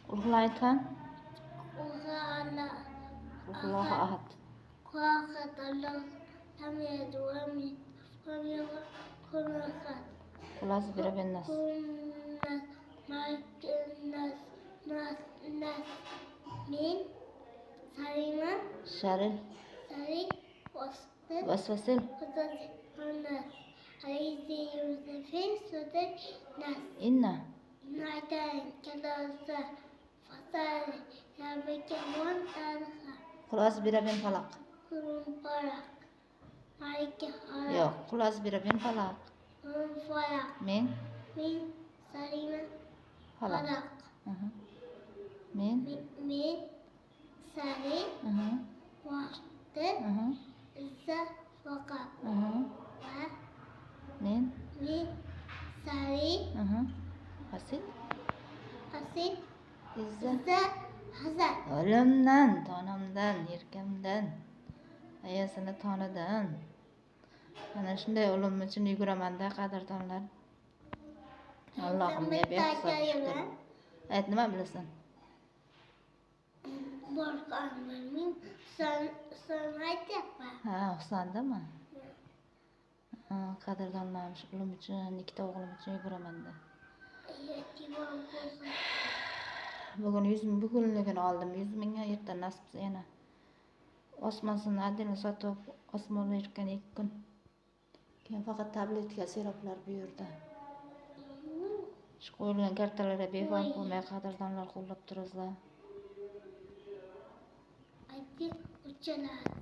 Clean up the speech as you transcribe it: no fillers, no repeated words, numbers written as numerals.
Qulhulla aytgan. Qulhulla Qulhullohu ahad. Qulhulla Alloh lam yalid wa lam yulad wa lam yakul lahu kufuwan ahad. Qul a'udhu birabbin nas. Nas malikin nas min Sharil waswasil nas alladhi yuwaswisu fi sudurin nas. inna Kalasa fasali rabbika wantarha. Qul a'udhu birabbil falaq. Falak maliki Yo'q, qul a'udhu birabbil falaq. falak Min sarima falaq. falak Min min sari waqti izza faqat wa min sari hasid asid izza izza hazar. o'limdan, tonamdan, yelkamdan, ayasini tonidan. Mana shunday o'lim uchun yuguraman-da, qadrdonlar. Allohimga behisob shukr. Ayt, nima bilasan? Borgan bilmim son aytyapman. Ha, Husan'dami? Qadrdonlarim shu o'lim uchun, ikkita o'g'lim uchun yuguraman-da. Bugun 100 ming, bugunligini oldim 100 mingga, erta nasib yana. Osmonsini adini sotib, osmonga yurgan 2 kun. Keyin faqat tabletka, siraplar bu yerda. Shu qo'yilgan kartalarga befarq bo'lmay qadrdonlar qo'llab turasizlar. Aytdi, uchaladi.